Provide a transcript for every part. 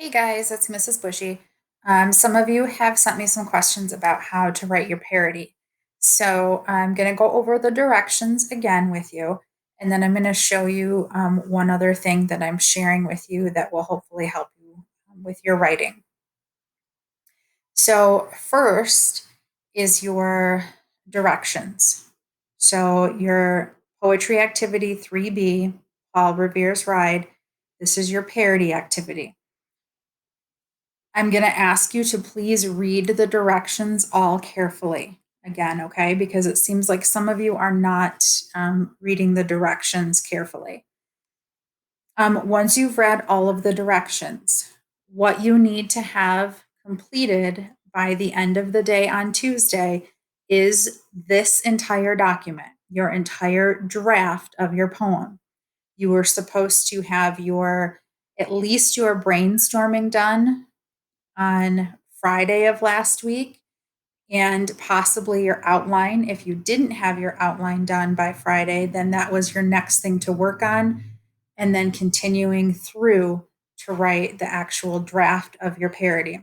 Hey guys, it's Mrs. Bushy. Some of you have sent me some questions about how to write your parody. So I'm going to go over the directions again with you, and then I'm going to show you one other thing that I'm sharing with you that will hopefully help you with your writing. So, first is your directions. So, your poetry activity 3B, Paul Revere's Ride, this is your parody activity. I'm going to ask you to please read the directions all carefully again, okay? Because it seems like some of you are not reading the directions carefully. Once you've read all of the directions, what you need to have completed by the end of the day on Tuesday is this entire document, your entire draft of your poem. You were supposed to have at least your brainstorming done on Friday of last week and possibly your outline. If you didn't have your outline done by Friday, then that was your next thing to work on, and then continuing through to write the actual draft of your parody.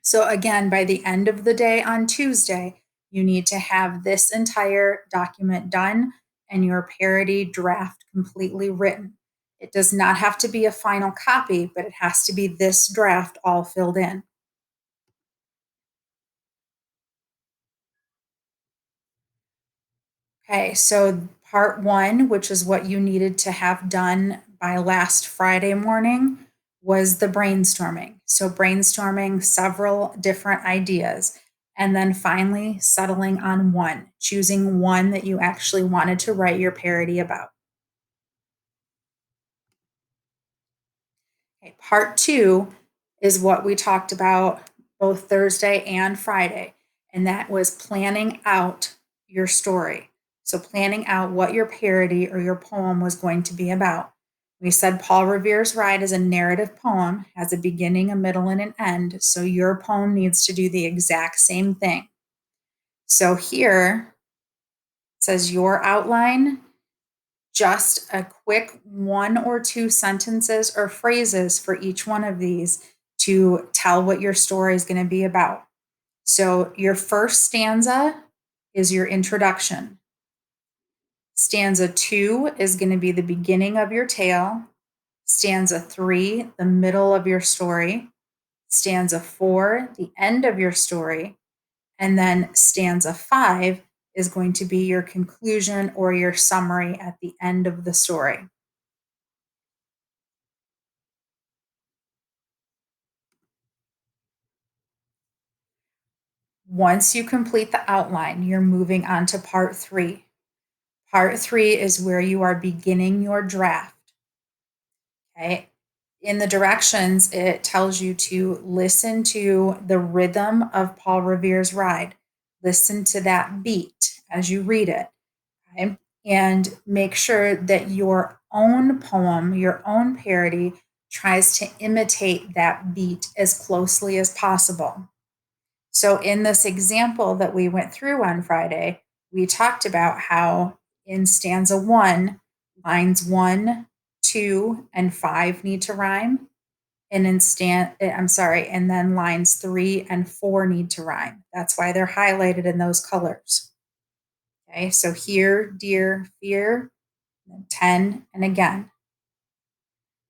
So, again, by the end of the day on Tuesday, you need to have this entire document done and your parody draft completely written. It does not have to be a final copy, but it has to be this draft all filled in. Okay, so part one, which is what you needed to have done by last Friday morning, was the brainstorming. So, brainstorming several different ideas and then finally settling on one, choosing one that you actually wanted to write your parody about. Okay, part two is what we talked about both Thursday and Friday, and that was planning out your story. So, planning out what your parody or your poem was going to be about. We said Paul Revere's Ride is a narrative poem, has a beginning, a middle, and an end. So, your poem needs to do the exact same thing. So, here it says your outline, just a quick one or two sentences or phrases for each one of these to tell what your story is going to be about. So, your first stanza is your introduction. Stanza 2 is going to be the beginning of your tale. Stanza 3, the middle of your story. Stanza 4, the end of your story. And then stanza 5 is going to be your conclusion or your summary at the end of the story. Once you complete the outline, you're moving on to part 3. Part 3 is where you are beginning your draft. Okay. In the directions, it tells you to listen to the rhythm of Paul Revere's Ride. Listen to that beat as you read it. Okay. And make sure that your own poem, your own parody, tries to imitate that beat as closely as possible. So, in this example that we went through on Friday, we talked about how in stanza 1, lines 1, 2, and 5 need to rhyme. And and then lines 3 and 4 need to rhyme. That's why they're highlighted in those colors. Okay, so here, dear, fear, 10, and again.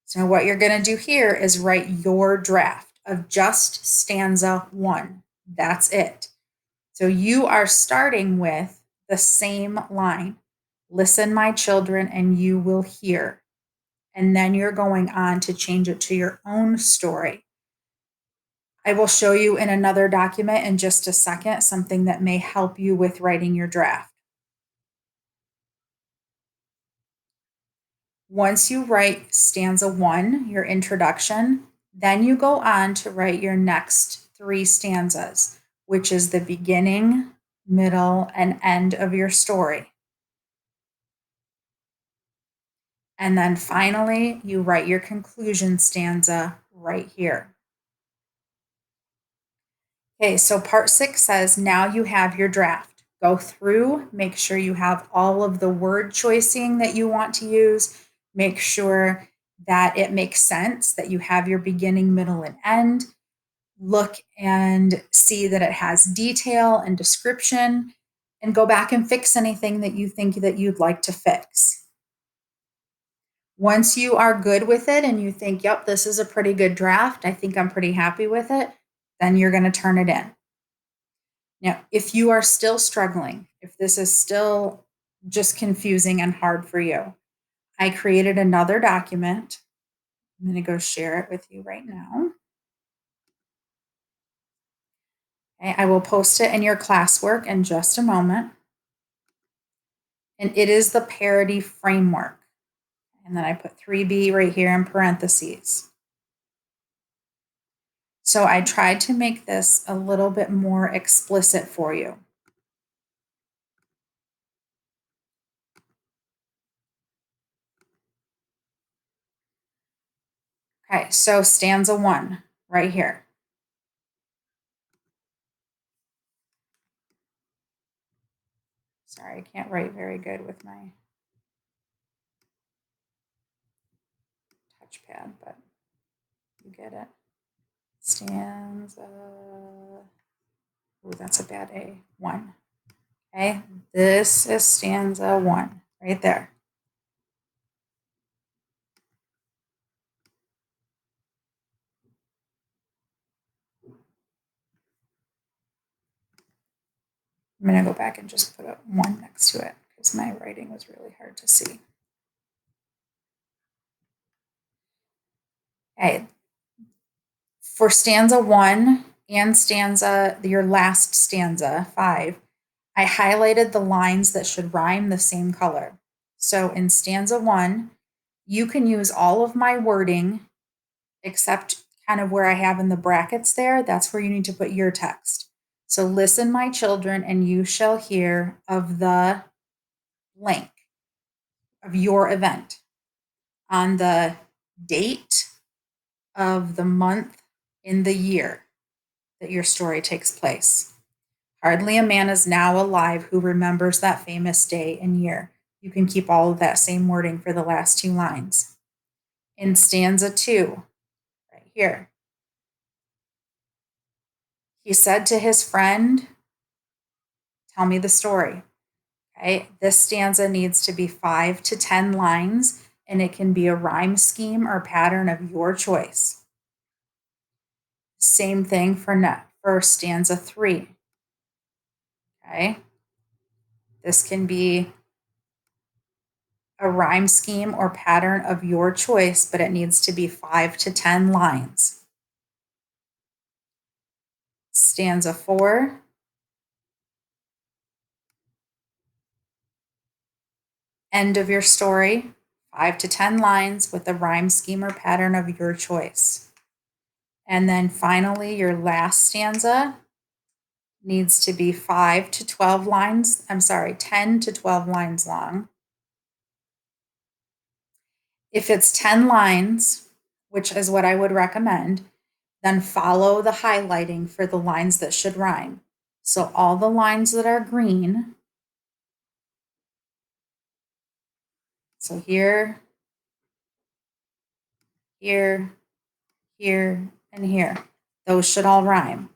So, what you're going to do here is write your draft of just stanza 1. That's it. So you are starting with the same line. Listen, my children, and you will hear. And then you're going on to change it to your own story. I will show you in another document in just a second something that may help you with writing your draft. Once you write stanza 1, your introduction, then you go on to write your next 3 stanzas, which is the beginning, middle, and end of your story. And then finally, you write your conclusion stanza right here. Okay, so part 6 says now you have your draft. Go through, make sure you have all of the word choicing that you want to use. Make sure that it makes sense, that you have your beginning, middle, and end. Look and see that it has detail and description, and go back and fix anything that you think that you'd like to fix. Once you are good with it and you think, yep, this is a pretty good draft, I think I'm pretty happy with it, then you're going to turn it in. Now, if you are still struggling, if this is still just confusing and hard for you, I created another document. I'm going to go share it with you right now. Okay, I will post it in your classwork in just a moment. And it is the parody framework. And then I put 3B right here in parentheses. So I tried to make this a little bit more explicit for you. Okay, so stanza 1 right here. Sorry, I can't write very good with my touchpad, but you get it. Stanza, oh, that's a bad A, 1. Okay, this is stanza 1 right there. I'm going to go back and just put a 1 next to it because my writing was really hard to see. Okay, for stanza 1 and your last stanza, 5, I highlighted the lines that should rhyme the same color. So in stanza 1, you can use all of my wording except kind of where I have in the brackets there. That's where you need to put your text. So listen, my children, and you shall hear of the blank of your event on the date of the month in the year that your story takes place. Hardly a man is now alive who remembers that famous day and year. You can keep all of that same wording for the last 2 lines. In stanza 2, right here, he said to his friend, tell me the story. Okay, this stanza needs to be 5 to 10 lines, and it can be a rhyme scheme or pattern of your choice. Same thing for stanza 3. Okay, this can be a rhyme scheme or pattern of your choice, but it needs to be 5 to 10 lines. Stanza 4. End of your story, 5 to 10 lines with a rhyme scheme or pattern of your choice. And then finally, your last stanza needs to be 5 to 12 lines. 10 to 12 lines long. If it's 10 lines, which is what I would recommend, then follow the highlighting for the lines that should rhyme. So all the lines that are green, so here, here, here, and here, those should all rhyme,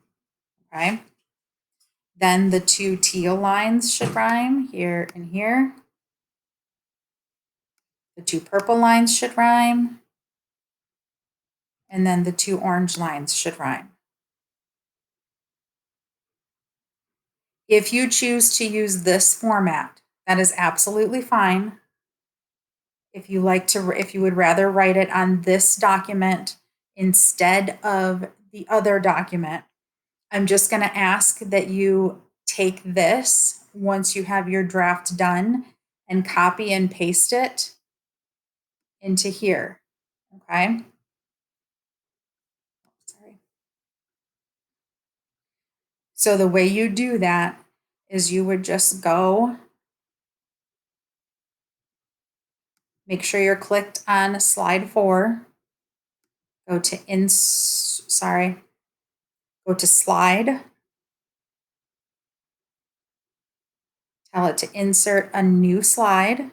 okay? Then the 2 teal lines should rhyme, here and here. The 2 purple lines should rhyme. And then the 2 orange lines should rhyme. If you choose to use this format, that is absolutely fine. If you would rather write it on this document instead of the other document, I'm just going to ask that you take this once you have your draft done and copy and paste it into here. Okay. Sorry. So the way you do that is you would just go, make sure you're clicked on slide 4, go to go to slide, tell it to insert a new slide.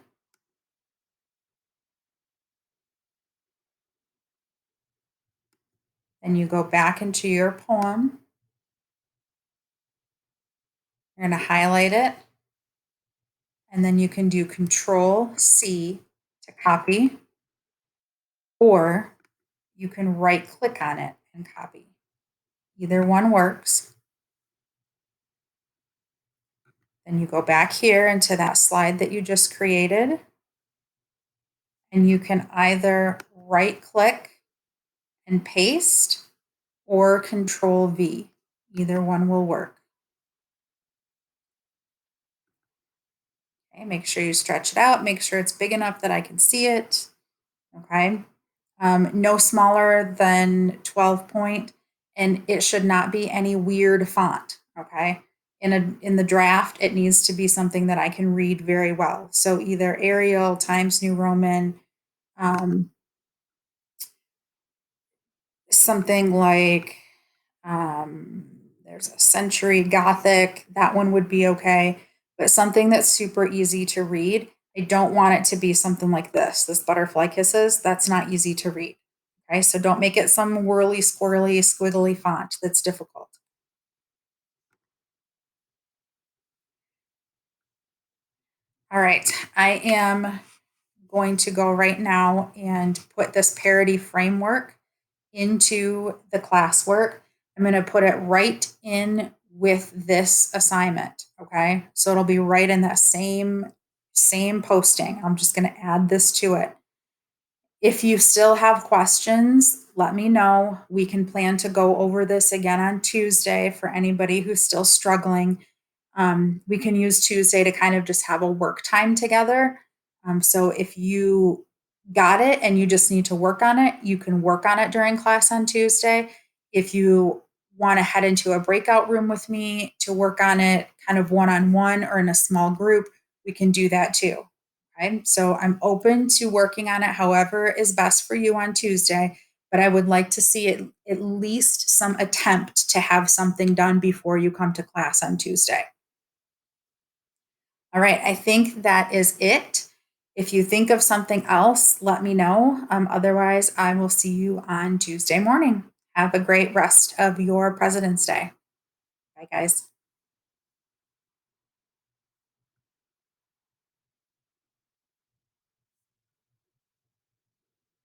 Then you go back into your poem. You're going to highlight it, and then you can do Control C to copy, or you can right click on it and copy. Either one works. Then you go back here into that slide that you just created, and you can either right click and paste or Control V. Either one will work. Okay, make sure you stretch it out. Make sure it's big enough that I can see it. Okay. No smaller than 12 point, and it should not be any weird font. Okay. In the draft, it needs to be something that I can read very well. So either Arial, Times New Roman, um, something like there's a Century Gothic. That one would be okay, but something that's super easy to read. I don't want it to be something like this Butterfly Kisses. That's not easy to read. Okay, so don't make it some whirly, squirrely, squiggly font that's difficult. All right, I am going to go right now and put this parody framework into the classwork. I'm going to put it right in with this assignment. Okay. So it'll be right in that same posting. I'm just going to add this to it. If you still have questions, let me know. We can plan to go over this again on Tuesday for anybody who's still struggling. We can use Tuesday to kind of just have a work time together. So if you got it and you just need to work on it, you can work on it during class on Tuesday. If you want to head into a breakout room with me to work on it kind of one-on-one or in a small group, we can do that too. Okay. So I'm open to working on it however is best for you on Tuesday, but I would like to see it, at least some attempt to have something done before you come to class on Tuesday. All right, I think that is it. If you think of something else, let me know. Otherwise, I will see you on Tuesday morning. Have a great rest of your President's Day. Bye, guys.